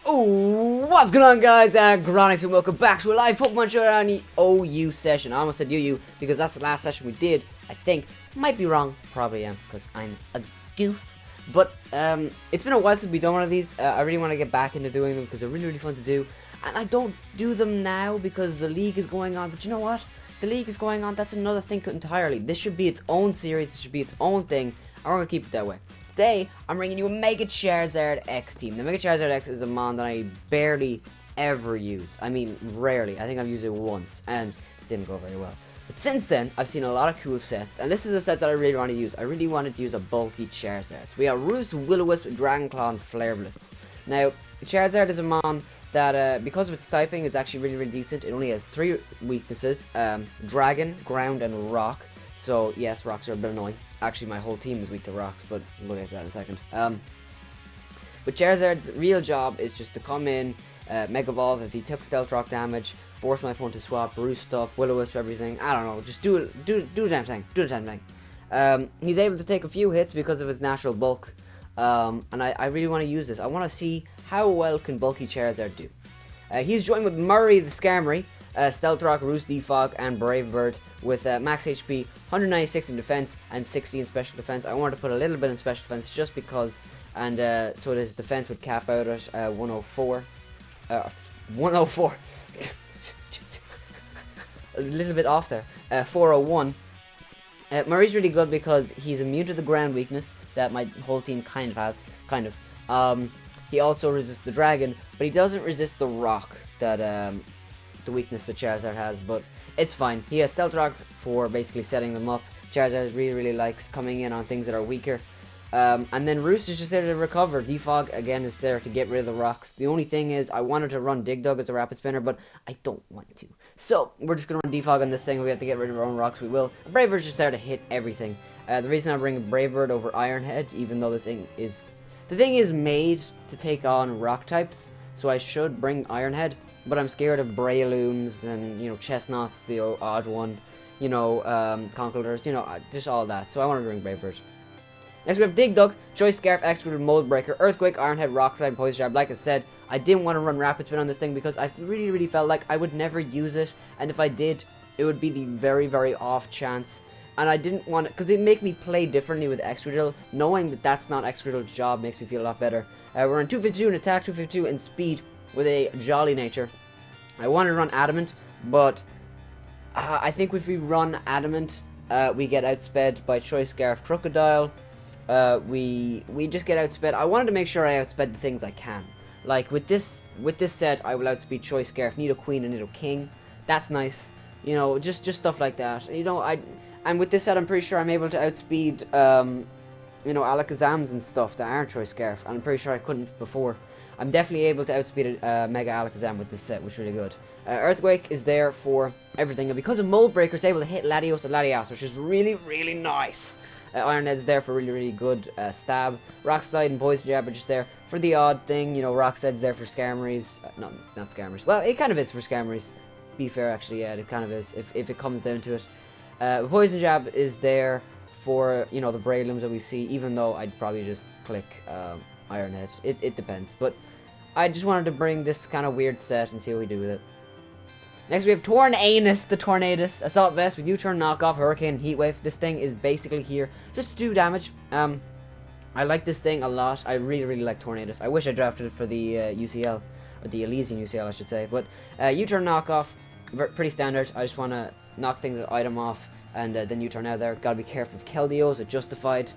Oh, what's going on, guys? Aggronix, and welcome back to a live Pokemon Showdown OU session. I almost said UU because that's the last session we did, I think. Might be wrong, probably am, because I'm a goof. But it's been a while since we've done one of these. I really want to get back into doing them because they're really fun to do. And I don't do them now because the league is going on. But you know what? The league is going on. That's another thing entirely. This should be its own series. It should be its own thing. And we're going to keep it that way. Today, I'm bringing you a Mega Charizard X team. The Mega Charizard X is a mon that I barely ever use. I mean, rarely. I think I've used it once, and it didn't go very well. But since then, I've seen a lot of cool sets, and this is a set that I really want to use. I really wanted to use a bulky Charizard. So we got Roost, Will-O-Wisp, Dragonclaw, and Flare Blitz. Now, Charizard is a mon that, because of its typing, is actually really decent. It only has 3 weaknesses, Dragon, Ground, and Rock. So, yes, rocks are a bit annoying. Actually, my whole team is weak to rocks, but we'll get to that in a second. But Charizard's real job is just to come in, Mega Evolve if he took Stealth Rock damage, force my opponent to swap, Roost up, Will-O-Wisp, everything. I don't know, just do the damn thing. Do the damn thing. He's able to take a few hits because of his natural bulk, and I really want to use this. I want to see how well can bulky Charizard do. He's joined with Murray the Skarmory, Stealth Rock, Roost, Defog, and Brave Bird with max HP, 196 in defense, and 60 in special defense. I wanted to put a little bit in special defense just because, and so his defense would cap out at 104. 104. A little bit off there. 401. Murray's really good because he's immune to the ground weakness that my whole team kind of has. He also resists the dragon, but he doesn't resist the rock that the weakness that Charizard has, but it's fine. He has Stealth Rock for basically setting them up. Charizard really likes coming in on things that are weaker. And then Roost is just there to recover. Defog, again, is there to get rid of the rocks. The only thing is, I wanted to run Dig Dug as a rapid spinner, but I don't want to. So, we're just going to run Defog on this thing. We have to get rid of our own rocks, we will. Brave Bird's just there to hit everything. The reason I bring Brave Bird over Iron Head, even though this thing is... The thing is made to take on rock types, so I should bring Iron Head. But I'm scared of Breilooms and, you know, Chestnuts, the odd one, you know, Conkeldurs, you know, just all that. So I want to bring Brave Bird. Next we have Dig Dug, Choice Scarf, Excavator, Mold Breaker, Earthquake, Iron Head, Rock Slide, and Poison Jab. Like I said, I didn't want to run Rapid Spin on this thing because I really felt like I would never use it. And if I did, it would be the very off chance. And I didn't want it, because it make me play differently with Excadrill. Knowing that that's not Excadrill's job makes me feel a lot better. We're on 252 in attack, 252 in speed, with a jolly nature. I wanted to run Adamant, but I think if we run Adamant, we get outsped by Choice Scarf Crocodile. We just get outsped. I wanted to make sure I outsped the things I can. Like with this set, I will outspeed Choice Scarf, Nidoqueen, and Nidoking. That's nice. You know, just stuff like that. You know, and with this set, I'm pretty sure I'm able to outspeed, you know, Alakazams and stuff that aren't Choice Scarf. And I'm pretty sure I couldn't before. I'm definitely able to outspeed Mega Alakazam with this set, which is really good. Earthquake is there for everything, and because of Mold Breaker, it's able to hit Latios and Latias, which is really nice. Iron Head's there for really good stab. Rock Slide and Poison Jab are just there for the odd thing. You know, Rock Slide's there for Skarmories. No, it's not Skarmories. Well, it kind of is for Skarmories. Be fair, actually, yeah, it kind of is, if it comes down to it. Poison Jab is there for, you know, the Breilooms that we see, even though I'd probably just click Iron Head. It depends, but I just wanted to bring this kind of weird set and see what we do with it. Next we have Tornadus, the Tornadus, Assault Vest with U-Turn, Knockoff, Hurricane, and Heat Wave. This thing is basically here just to do damage. I like this thing a lot. I really like Tornadus. I wish I drafted it for the UCL, or the Elysian UCL I should say, but U-Turn, Knockoff, pretty standard. I just want to knock things with item off, and then U-Turn out there. Gotta be careful of Keldeos, it Justified.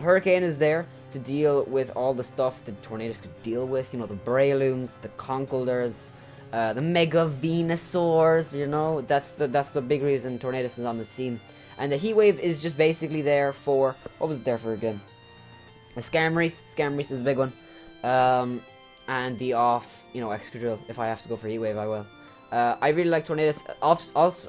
Hurricane is there to deal with all the stuff that Tornadus could deal with, you know, the Breilooms, the Conkeldurs, the Mega Venusaurs, you know, that's the big reason Tornadus is on the team. And the Heat Wave is just basically there for, what was it there for again? Skarmories is a big one. And the off, you know, Excadrill, if I have to go for Heat Wave, I will. I really like Tornadus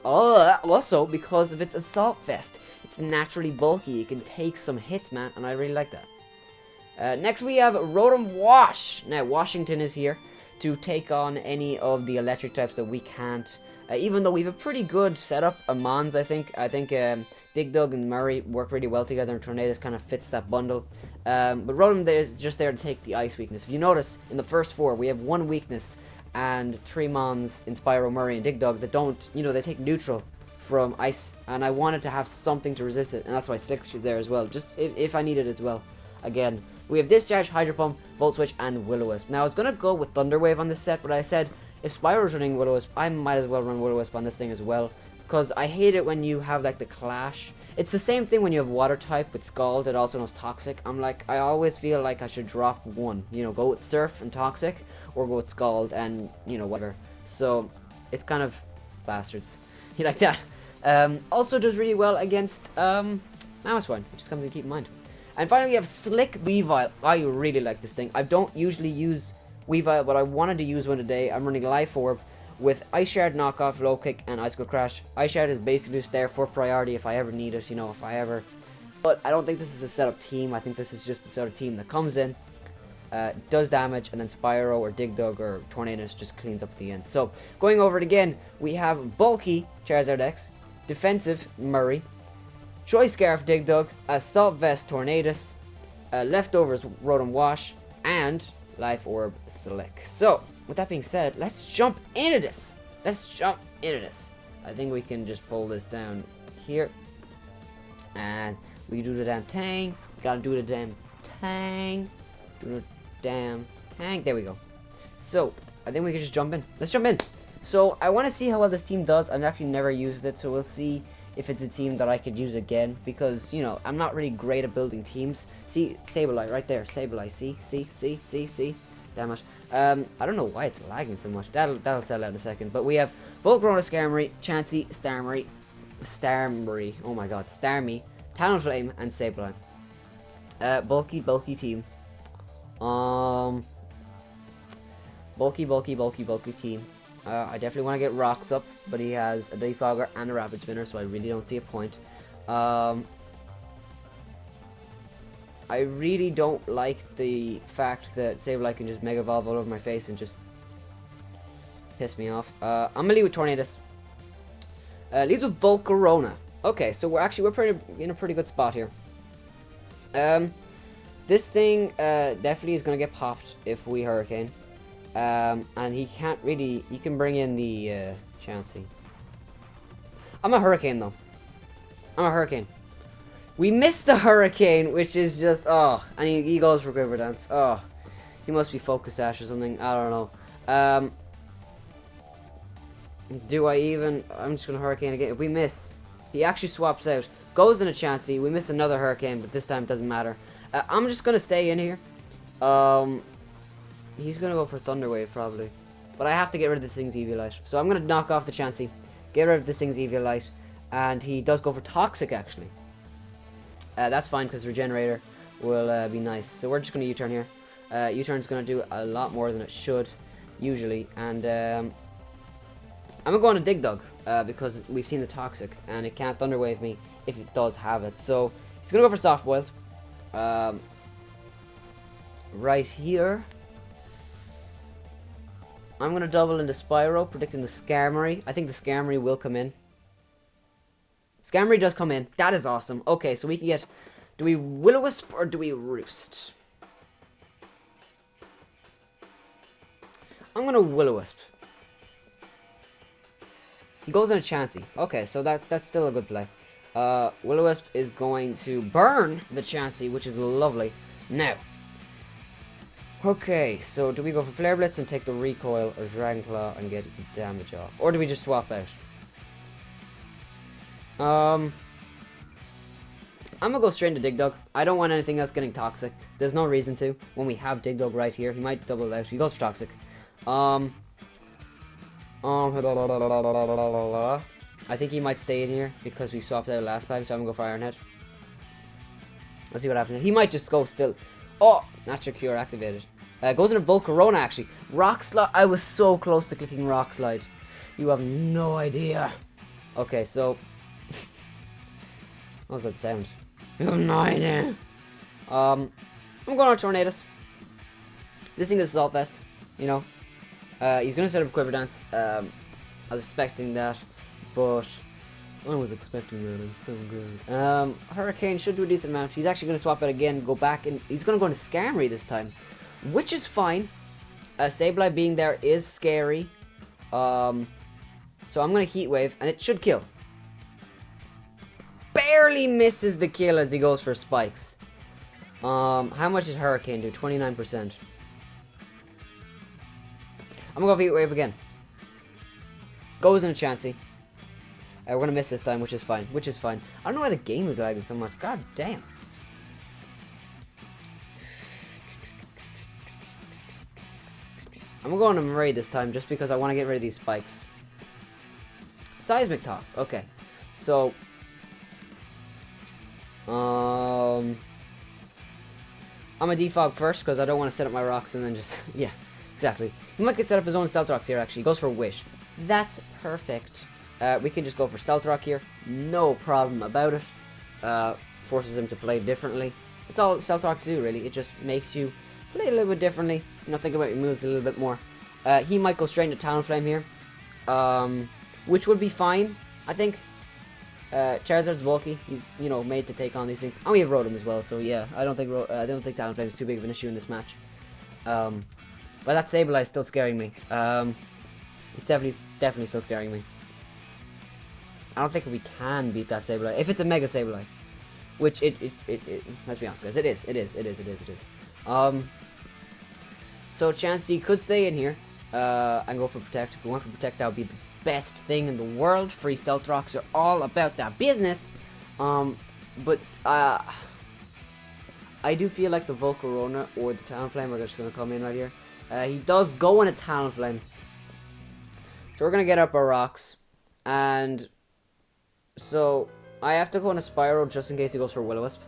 also because of its Assault Vest. It's naturally bulky, it can take some hits, man, and I really like that. Next we have Rotom Wash. Now, Washington is here to take on any of the electric types that we can't. Even though we have a pretty good setup, Mons, I think. Dig Dug and Murray work really well together, and Tornadus kind of fits that bundle. But Rotom there is just there to take the ice weakness. If you notice, in the first 4, we have 1 weakness, and 3 Mons in Spyro, Murray, and Dig Dug that don't, they take neutral from ice, and I wanted to have something to resist it, and that's why Slick's there as well, just if I need it as well. Again, we have Discharge, Hydro Pump, Volt Switch, and Will-O-Wisp. Now, I was going to go with Thunder Wave on this set, but I said, if Spyro's running Will-O-Wisp, I might as well run Will-O-Wisp on this thing as well, because I hate it when you have, like, the clash. It's the same thing when you have Water type with Scald, it also knows Toxic. I always feel like I should drop one, go with Surf and Toxic, or go with Scald and, whatever. So, it's kind of bastards. You like that? Also does really well against Mamoswine, which is something to keep in mind. And finally we have Slick Weavile. I really like this thing. I don't usually use Weavile, but I wanted to use one today. I'm running Life Orb with Ice Shard, Knockoff, Low Kick, and Icicle Crash. Ice Shard is basically just there for priority if I ever need it, if I ever... But I don't think this is a setup team. I think this is just the sort of team that comes in, does damage, and then Spyro or Dig Dug or Tornadus just cleans up at the end. So, going over it again, we have Bulky Charizard X, Defensive Murray, Choice Scarf Dig Dug, Assault Vest Tornadus, Leftovers Rotom Wash, and Life Orb Slick. So, with that being said, let's jump into this. I think we can just pull this down here. And we do the damn tang. We gotta do the damn tang. Do the damn tang. There we go. So, I think we can just jump in. Let's jump in. So, I want to see how well this team does. I've actually never used it, so we'll see if it's a team that I could use again. Because, I'm not really great at building teams. See, Sableye right there. Sableye. See? Damn it. I don't know why it's lagging so much. That'll settle out in a second. But we have Volcarona, Skarmory, Chansey, Starmie. Oh my god. Starmie, Talonflame, and Sableye. Bulky team. Bulky team. I definitely want to get Rocks up, but he has a Defogger and a Rapid Spinner, so I really don't see a point. I really don't like the fact that Sableye can just Mega Evolve all over my face and just piss me off. I'm gonna lead with Tornadus. Leads with Volcarona. Okay, so we're in a pretty good spot here. This thing definitely is gonna get popped if we Hurricane. And he can bring in the Chansey. I'm a Hurricane though. We missed the Hurricane, which is just, and he goes for Quiver Dance. Oh, he must be Focus Sash or something, I don't know. I'm just gonna Hurricane again. If we miss, he actually swaps out, goes in a Chansey, we miss another Hurricane, but this time it doesn't matter. I'm just gonna stay in here. He's gonna go for Thunder Wave probably, but I have to get rid of this thing's Eviolite. So I'm gonna knock off the Chansey, get rid of this thing's Eviolite, and he does go for Toxic actually. That's fine because Regenerator will be nice. So we're just gonna U-turn here. U-turn's gonna do a lot more than it should usually, and I'm gonna go on a Dig Dug because we've seen the Toxic and it can't Thunder Wave me if it does have it. So he's gonna go for Soft Boiled. Right here. I'm going to double into Spyro, predicting the Skarmory. I think the Skarmory will come in. Skarmory does come in. That is awesome. Okay, so we can get... Do we Will-O-Wisp or do we Roost? I'm going to Will-O-Wisp. He goes in a Chansey. Okay, so that's still a good play. Will-O-Wisp is going to burn the Chansey, which is lovely. Now... Okay, so do we go for Flare Blitz and take the recoil, or Dragon Claw and get damage off? Or do we just swap out? I'm gonna go straight into Dig Dug. I don't want anything else getting Toxic. There's no reason to. When we have Dig Dug right here, he might double out. He goes for Toxic. I think he might stay in here because we swapped out last time, so I'm gonna go for Iron Head. Let's see what happens. He might just go still. Oh, Natural Cure activated. Goes into Volcarona actually. Rock Slide. I was so close to clicking Rock Slide. You have no idea. Okay, so what was that sound? You have no idea. I'm going on Tornadus. This thing is Assault Vest. He's gonna set up Quiver Dance. I was expecting that, but I was expecting that. I'm so good. Hurricane should do a decent amount. He's actually going to swap it again, go back, and he's going to go into Scamry this time, which is fine. Sableye being there is scary. So I'm going to Heat Wave, and it should kill. Barely misses the kill as he goes for spikes. How much does Hurricane do? 29%. I'm gonna go for Heat Wave again. Goes in a Chansey. We're gonna miss this time, which is fine. I don't know why the game is lagging so much. God damn. I'm going to Murray this time just because I want to get rid of these spikes. Seismic Toss. Okay. So I'm a defog first because I don't want to set up my rocks and then just yeah, exactly. He might get set up his own stealth rocks here actually. He goes for Wish. That's perfect. We can just go for stealth rock here. No problem about it. Forces him to play differently. That's all stealth rock do really. It just makes you play a little bit differently. You know, think about your moves a little bit more. He might go straight into Talonflame here. Which would be fine, I think. Charizard's bulky. He's, you know, made to take on these things. And we have Rotom as well, so yeah, I don't think Talonflame is too big of an issue in this match. But that Sableye is still scaring me. It's definitely still scaring me. I don't think we can beat that Sableye if it's a Mega Sableye, which it let's be honest, guys, it is. So Chansey could stay in here and go for Protect. If we went for Protect, that would be the best thing in the world. Free stealth rocks are all about that business. But I do feel like the Volcarona or the Talonflame are just going to come in right here. He does go in a Talonflame. So we're going to get up our rocks. And so I have to go in a Spyro just in case he goes for Will-O-Wisp.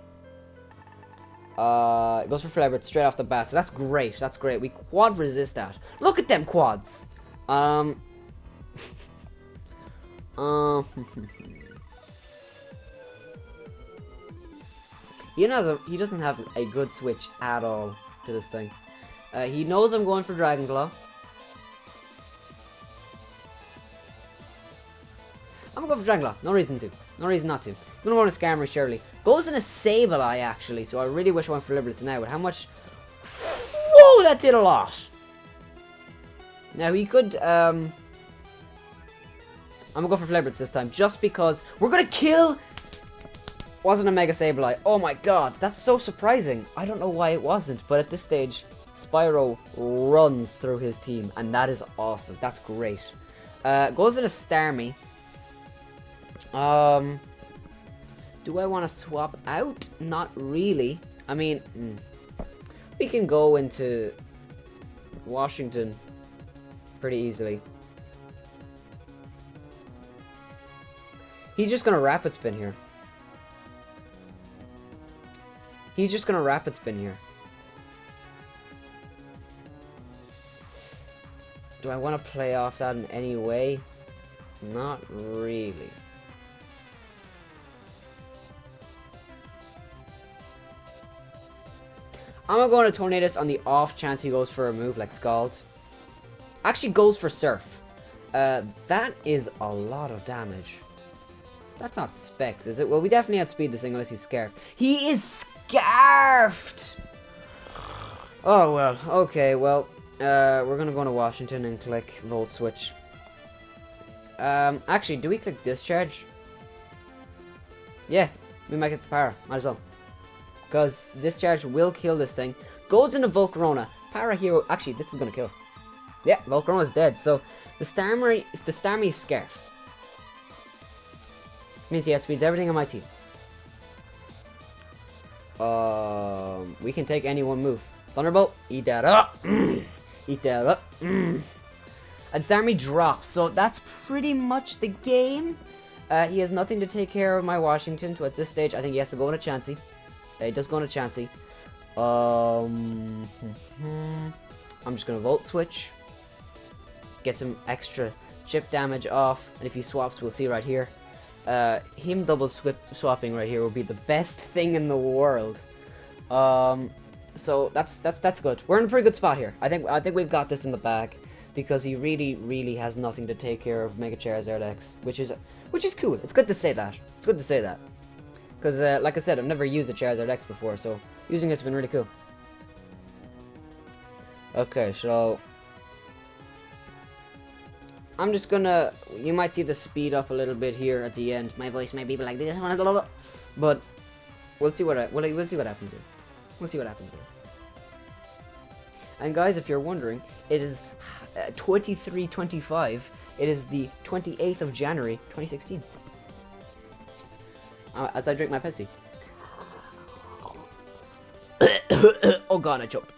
It goes for Flareblitz straight off the bat. So that's great. That's great. We quad resist that. Look at them quads. He doesn't have a good switch at all to this thing. He knows I'm going for Dragon Claw. I'm gonna go for Dragon Claw. No reason to. No reason not to. I'm gonna go on a Scammer, surely. Goes in a Sableye, actually, so I really wish I went for Libertz now, but how much... Whoa, that did a lot! Now, he could, I'm gonna go for Libertz this time, just because we're gonna kill... Wasn't a Mega Sableye. Oh my god, that's so surprising. I don't know why it wasn't, but at this stage, Spyro runs through his team, and that is awesome. That's great. Goes in a Starmie. Do I want to swap out? Not really. I mean, we can go into Washington pretty easily. He's just going to Rapid Spin here. Do I want to play off that in any way? Not really. I'm gonna go into Tornadus on the off chance he goes for a move like Scald. Actually goes for Surf. That is a lot of damage. That's not Specs, is it? Well, we definitely outspeed this thing unless he's Scarfed. He is Scarfed! Oh, well. Okay, well. We're gonna go to Washington and click Volt Switch. Actually, do we click Discharge? Yeah, we might get the power. Might as well. Because Discharge will kill this thing. Goes into Volcarona. Para Hero. Actually, this is gonna kill. Yeah, Volcarona's dead. So the Starmie is Scarf. Means he outspeeds everything on my team. We can take any one move. Thunderbolt. Eat that up. Eat that up. And Starmie drops. So that's pretty much the game. He has nothing to take care of my Washington. So at this stage, I think he has to go on a Chansey. He does go on a Chansey. I'm just going to Volt Switch. Get some extra chip damage off. And if he swaps, we'll see right here. Him double swapping right here will be the best thing in the world. So that's good. We're in a pretty good spot here. I think we've got this in the bag. because he really has nothing to take care of Mega Charizard X, which is cool. It's good to say that. It's good to say that. Because, like I said, I've never used a Charizard X before, so using it's been really cool. Okay, so I'm just gonna, you might see the speed up a little bit here at the end. My voice may be like this, but we'll see what we'll see what happens here. We'll see what happens here. And guys, if you're wondering, it is 23:25. It is the 28th of January, 2016. As I drink my Pepsi. Oh god, I choked.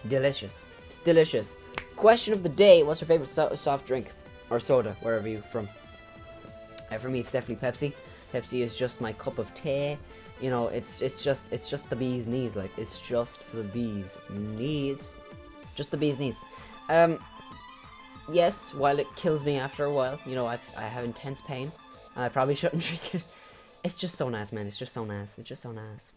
Delicious. Delicious. Question of the day, what's your favorite soft drink? Or soda, wherever you're from. For me, it's definitely Pepsi. Pepsi is just my cup of tea. You know, it's just the bee's knees. Like, it's just the bee's knees. Just the bee's knees. Yes, while it kills me after a while, you know, I have intense pain. And I probably shouldn't drink it. It's just so nice, man. It's just so nice. It's just so nice.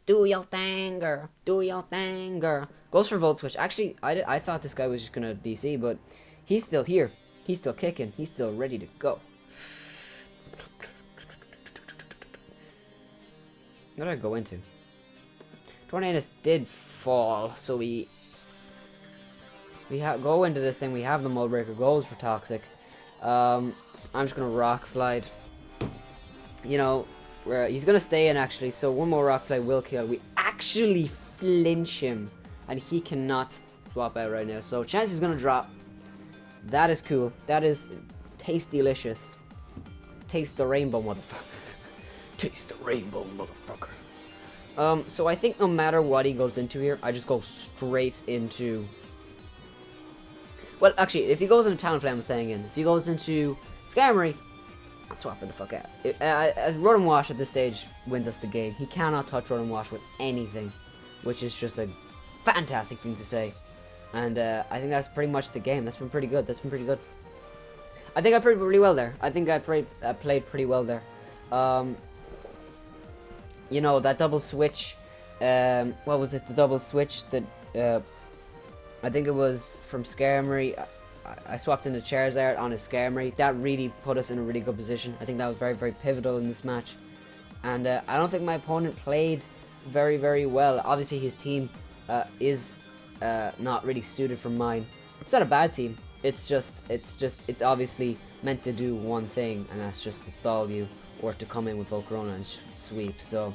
Do your thing, girl. Do your thing, girl. Goes for Volt Switch. Actually, I thought this guy was just gonna DC, but he's still here. He's still kicking. He's still ready to go. What did I go into? Tornadus did fall, so we go into this thing. We have the Mold Breaker. Goes for Toxic. I'm just gonna Rock Slide. You know, he's gonna stay in actually. So one more Rock Slide will kill. We actually flinch him, and he cannot swap out right now. So chance is gonna drop. That is cool. That is taste delicious. Taste the rainbow, motherfucker. Taste the rainbow, motherfucker. So I think no matter what he goes into here, I just go straight into. Well, actually, if he goes into Talonflame, I'm staying in. If he goes into Skarmory, I'm swapping the fuck out. Rotom Wash at this stage wins us the game. He cannot touch Rotom Wash with anything, which is just a fantastic thing to say. And I think that's pretty much the game. That's been pretty good. That's been pretty good. I think I played pretty well there. I think I played pretty well there. You know, that double switch. What was it? The double switch that. I think it was from Skarmory. I swapped into Charizard on a Skarmory. That really put us in a really good position. I think that was very pivotal in this match. And I don't think my opponent played very well. Obviously, his team is not really suited for mine. It's not a bad team. It's obviously meant to do one thing, and that's just to stall you or to come in with Volcarona and sweep. So,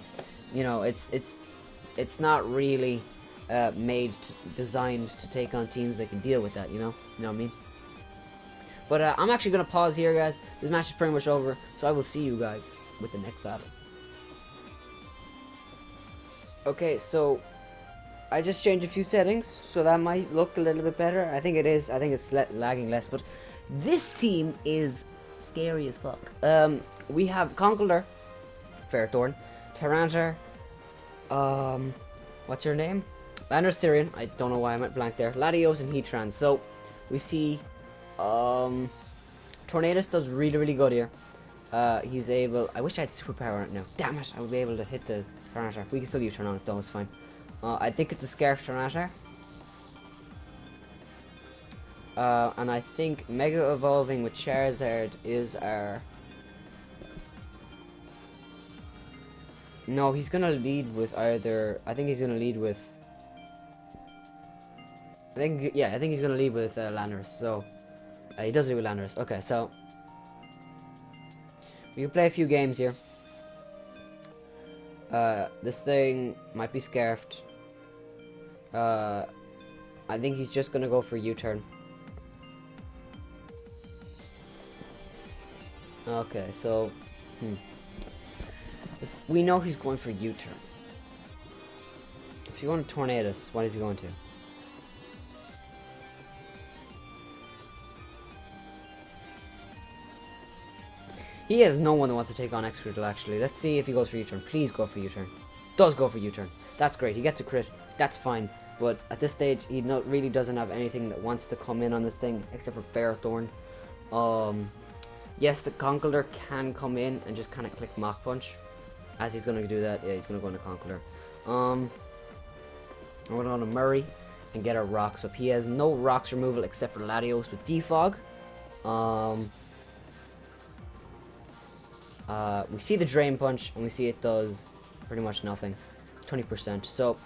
you know, it's not really designed to take on teams that can deal with that, you know what I mean? But I'm actually going to pause here, guys. This match is pretty much over, so I will see you guys with the next battle. Okay, so I just changed a few settings, so that might look a little bit better. I think it is. I think it's lagging less, but this team is scary as fuck. We have Conkeldurr, Ferrothorn, Tyranitar, what's your name? Landorus Tyrion, I don't know why I went blank there. Latios and Heatran. So we see Tornadus does really good here. He's able. I wish I had superpower right now. Damn it! I would be able to hit the Tyranitar. We can still use turn on it though. It's fine. I think it's a Scarf Tyranitar. And I think Mega Evolving with Charizard is our. No, he's gonna lead with either. I think he's gonna lead with. I think he's gonna lead with Landorus. So he does lead with Landorus. Okay, so we can play a few games here. This thing might be scarfed. I think he's just gonna go for U-turn. Okay, so if we know he's going for U-turn. If you want to Tornadus, what is he going to? He has no one that wants to take on Excadrill, actually. Let's see if he goes for U-turn. Please go for U-turn. Does go for U-turn. That's great. He gets a crit. That's fine. But at this stage, he really doesn't have anything that wants to come in on this thing, except for Ferrothorn. Yes, the Conkeldurr can come in and just kind of click Mach Punch. As he's going to do that, yeah, he's going to go into Conkeldurr. And we're going to Murray and get our rocks up. He has no rocks removal except for Latios with Defog. We see the Drain Punch, and we see it does pretty much nothing. 20%. So,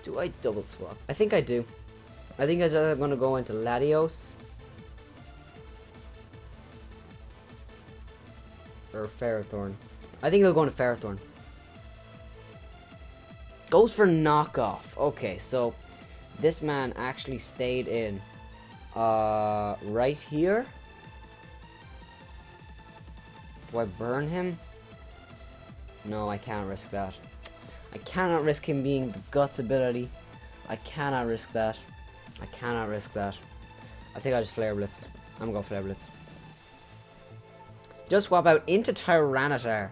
do I double swap? I think I do. I think I'm going to go into Latios. Or Ferrothorn. I think he'll go into Ferrothorn. Goes for knockoff. Okay, so this man actually stayed in right here. Do I burn him? No, I can't risk that. I cannot risk him being the Guts ability. I cannot risk that. I cannot risk that. I think I just Flare Blitz. I'm gonna go Flare Blitz. Just swap out into Tyranitar.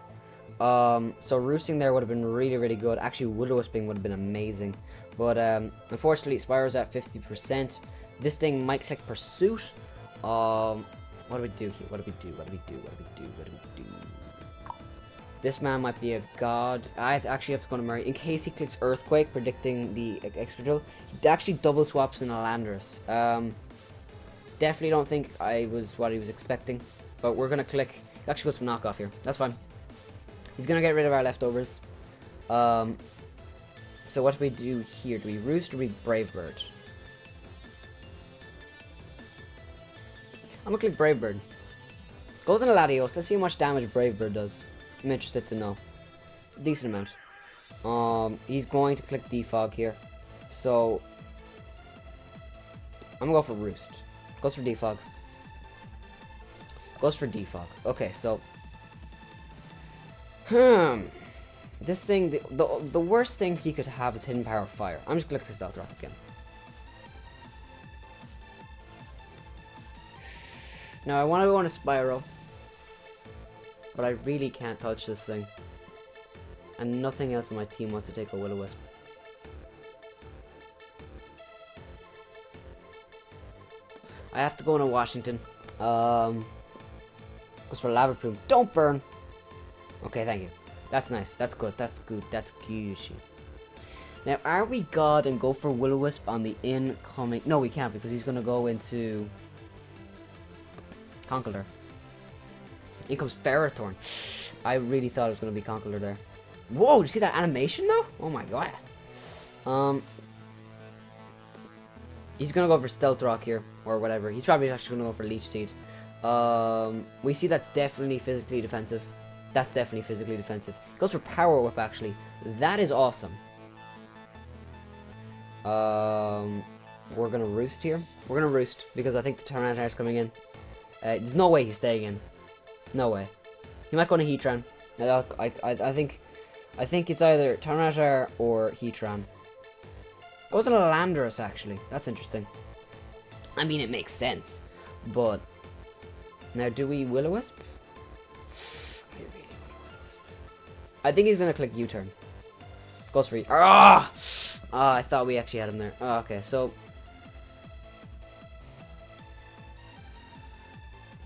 So roosting there would have been really, really good. Actually, Will-O-Wisping would have been amazing. But unfortunately, Spyro's at 50%. This thing might click Pursuit. What do we do here? What do we do? What do we do? What do we do? What do we do? This man might be a god. I actually have to go to Murray. In case he clicks Earthquake, predicting the extra drill. He actually double swaps in a Landorus. Definitely don't think I was what he was expecting. But we're going to click. He actually goes for knockoff here. That's fine. He's going to get rid of our leftovers. So what do we do here? Do we Roost or do we Brave Bird? I'm going to click Brave Bird. Goes into Latios. Let's see how much damage Brave Bird does. I'm interested to know. Decent amount. He's going to click Defog here. So I'm going to go for Roost. Goes for Defog. Goes for Defog. Okay, so this thing, the worst thing he could have is Hidden Power Fire. I'm just going to click Stealth Rock again. Now I want to go on a Spyro, but I really can't touch this thing. And nothing else in my team wants to take a Will-O-Wisp. I have to go into Washington. Goes for Lava Plume. Don't burn! Okay, thank you. That's nice. That's good. That's good. That's good shit. Now, are we God and go for Will-O-Wisp on the incoming... No, we can't because he's going to go into Conkeldurr. In comes Ferrothorn. I really thought it was going to be Conkeldurr there. Whoa, did you see that animation though? Oh my god. He's going to go for Stealth Rock here. Or whatever. He's probably actually going to go for Leech Seed. We see that's definitely physically defensive. That's definitely physically defensive. Goes for Power Whip, actually. That is awesome. We're gonna Roost here. We're gonna Roost because I think the Tyranitar is coming in. There's no way he's staying in. No way. He might go to Heatran. I think it's either Tyranitar or Heatran. Goes on a Landorus, actually. That's interesting. I mean, it makes sense, but now do we Will-O-Wisp? I really want to Will-O-Wisp. I think he's gonna click U-turn. Goes for I thought we actually had him there. Oh, okay, so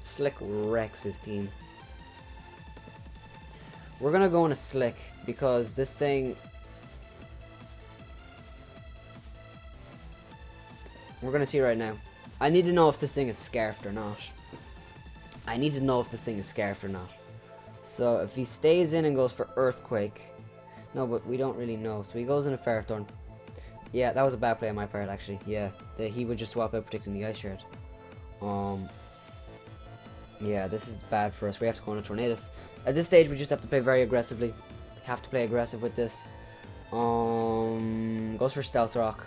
Slick wrecks his team. We're gonna go into Slick because this thing. We're gonna see right now. I need to know if this thing is scarfed or not. I need to know if this thing is scarfed or not. So if he stays in and goes for Earthquake. No, but we don't really know. So he goes into Ferrothorn. Yeah, that was a bad play on my part, actually. Yeah, he would just swap out predicting the Ice Shard. Yeah, this is bad for us. We have to go into Tornadus. At this stage, we just have to play very aggressively. We have to play aggressive with this. Goes for Stealth Rock.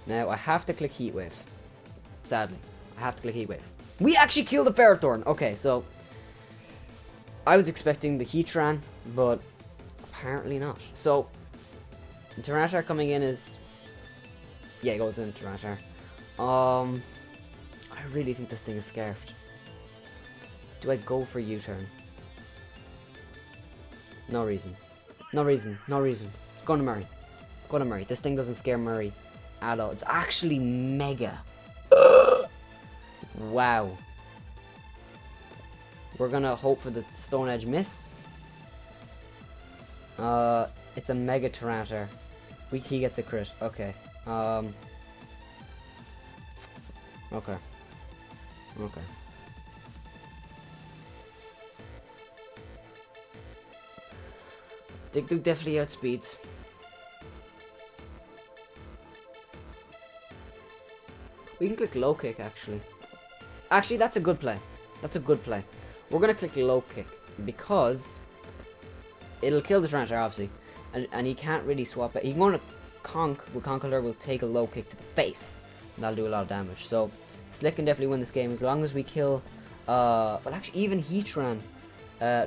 Now, I have to click Heat Wave. Sadly, I have to click Heat Wave. We actually killed the Ferrothorn! Okay, so I was expecting the Heatran, but apparently not. So, Tyranitar coming in is... Yeah, he goes in Tyranitar. I really think this thing is scarfed. Do I go for U-turn? No reason. No reason. No reason. Go to Murray. Go to Murray. This thing doesn't scare Murray at all. It's actually mega. Wow. We're gonna hope for the Stone Edge miss. It's a Mega Tyranitar. He gets a crit. Okay. Okay. Okay. Dig definitely outspeeds. We can click low kick actually. Actually, that's a good play. That's a good play. We're gonna click low kick because it'll kill the Tyranitar obviously, and he can't really swap it. He can go to Conk, but Conkeldurr will take a low kick to the face, and that'll do a lot of damage. So Slick can definitely win this game as long as we kill. Well, actually, even Heatran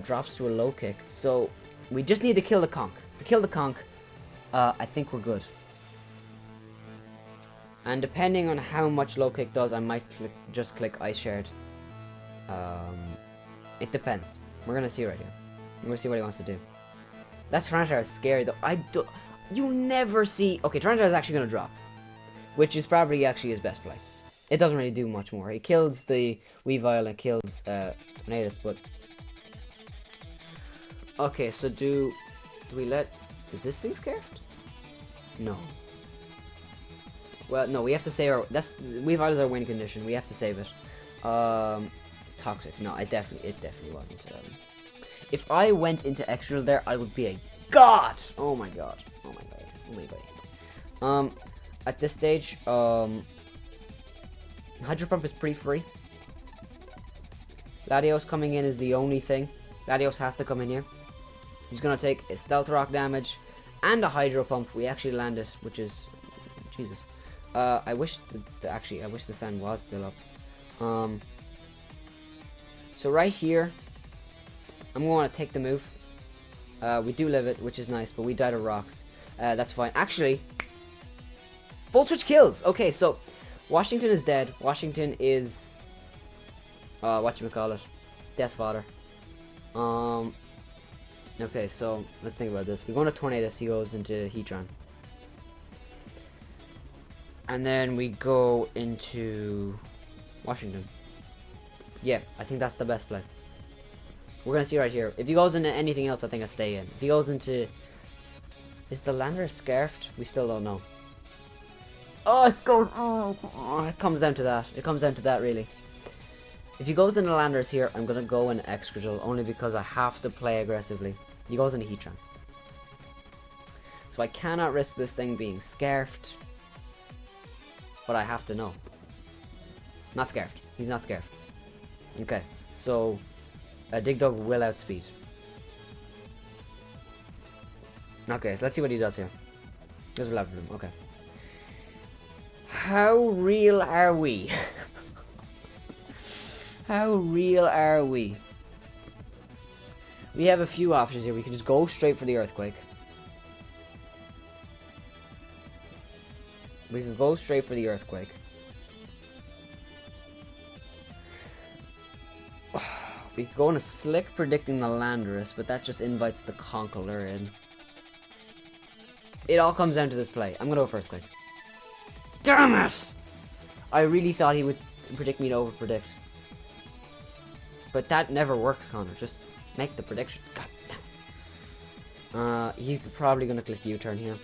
drops to a low kick. So we just need to kill the Conk. To kill the Conk, I think we're good. And depending on how much low kick does, I might just click Ice Shard. It depends. We're gonna see right here. We're gonna see what he wants to do. That Tyranitar is scary though. You never see. Okay, Tyranitar is actually gonna drop, which is probably actually his best play. It doesn't really do much more. It kills the Weavile and kills Tornadus, but okay. So do we let? Is this thing scarfed? No. Well, no, we have to save our. Weavile is our win condition. We have to save it. Toxic. No, it definitely wasn't. If I went into extra there, I would be a god. Oh my god. Oh my god. Oh my god. At this stage, Hydro Pump is pretty free. Latios coming in is the only thing. Latios has to come in here. He's gonna take a Stealth Rock damage and a Hydro Pump. We actually landed, which is Jesus. I wish I wish the sun was still up. So right here, I'm going to take the move. We do live it, which is nice, but we died of rocks. That's fine. Actually, Volt Switch kills. Okay, so Washington is dead. Washington is whatchamacallit, Death Fodder. Okay, so let's think about this. We're going to Tornadus. He goes into Heatran. And then we go into Washington. Yeah, I think that's the best play. We're going to see right here. If he goes into anything else, I think I stay in. If he goes into... Is the lander scarfed? We still don't know. Oh, it's going... Oh, it comes down to that. It comes down to that, really. If he goes into landers here, I'm going to go in Excadrill, only because I have to play aggressively. He goes into Heatran. So I cannot risk this thing being scarfed. But I have to know. Not scarfed. He's not scarfed. Okay, so Dig Dug will outspeed. Okay, so let's see what he does here. There's a level room. Okay. How real are we? How real are we? We have a few options here. We can just go straight for the Earthquake. We could go straight for the Earthquake. We could go on a Slick predicting the Landorus, but that just invites the Conkeldurr in. It all comes down to this play. I'm gonna go for Earthquake. Damn it! I really thought he would predict me to overpredict. But that never works, Connor. Just make the prediction. God damn. He's probably gonna click U-turn here.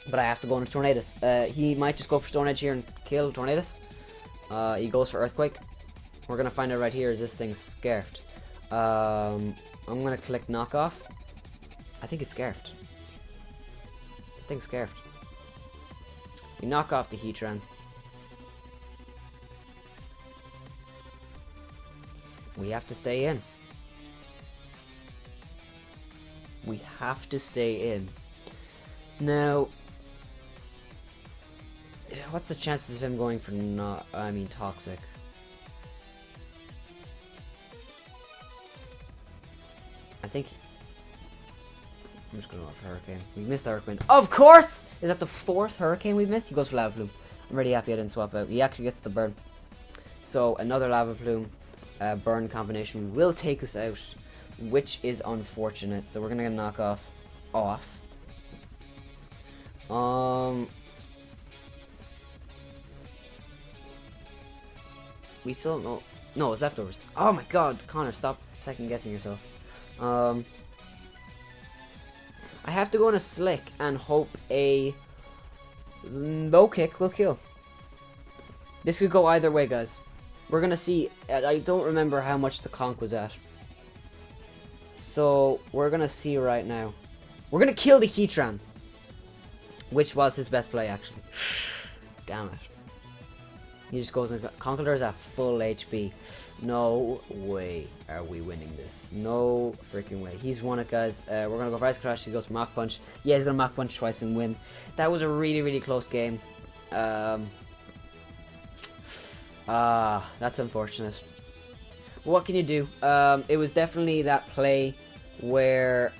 But I have to go into Tornadus. He might just go for Stone Edge here and kill Tornadus. He goes for Earthquake. We're gonna find out right here, is this thing scarfed? I'm gonna click knockoff. I think it's scarfed. I think it's scarfed. We knock off the Heatran. We have to stay in. We have to stay in. Now, what's the chances of him going for toxic? I think I'm just gonna go for Hurricane. We missed the Hurricane. Of course! Is that the 4th Hurricane we've missed? He goes for Lava Plume. I'm really happy I didn't swap out. He actually gets the burn. So another Lava Plume burn combination will take us out, which is unfortunate. So we're gonna get knockoff off. We still don't know. No, it's leftovers. Oh my god, Connor, stop second guessing yourself. I have to go on a slick and hope a low kick will kill. This could go either way, guys. We're gonna see. I don't remember how much the conch was at. So, we're gonna see right now. We're gonna kill the Heatran. Which was his best play, actually. Damn it. He just goes and Conkeldurr's at full HP. No way are we winning this. No freaking way. He's won it, guys. We're gonna go for Ice Crash. He goes for Mach Punch. Yeah, he's gonna Mach Punch twice and win. That was a really, really close game. That's unfortunate. What can you do? It was definitely that play where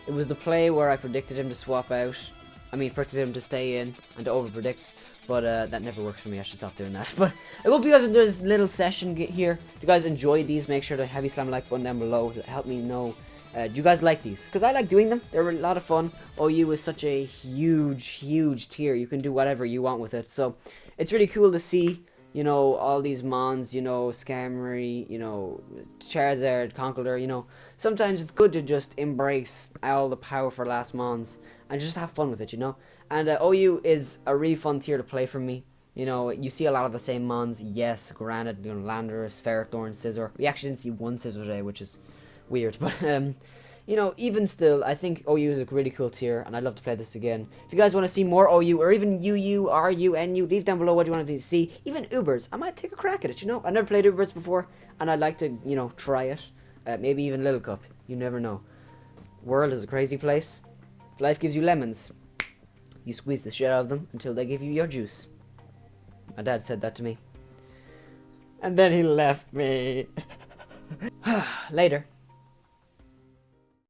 it was the play where I predicted him to swap out. I mean, predicted him to stay in and to over-predict. But that never works for me. I should stop doing that. But I hope you guys enjoyed this little session here. If you guys enjoyed these, make sure to heavy slam the like button down below to help me know. Do you guys like these? Because I like doing them. They're a lot of fun. OU is such a huge, huge tier. You can do whatever you want with it. So it's really cool to see, you know, all these mons, you know, Skarmory, you know, Charizard, Conkeldurr, you know. Sometimes it's good to just embrace all the powerful last mons and just have fun with it, you know. And OU is a really fun tier to play for me. You know, you see a lot of the same mons. Yes, granted, you know, Landorus, Ferrothorn, Scizor. We actually didn't see one Scizor today, which is weird. But, you know, even still, I think OU is a really cool tier, and I'd love to play this again. If you guys want to see more OU, or even UU, RU, NU, leave down below what you want to see. Even Ubers, I might take a crack at it, you know. I've never played Ubers before, and I'd like to, you know, try it. Maybe even Little Cup. You never know. World is a crazy place. If life gives you lemons, you squeeze the shit out of them until they give you your juice. My dad said that to me. And then he left me. Later.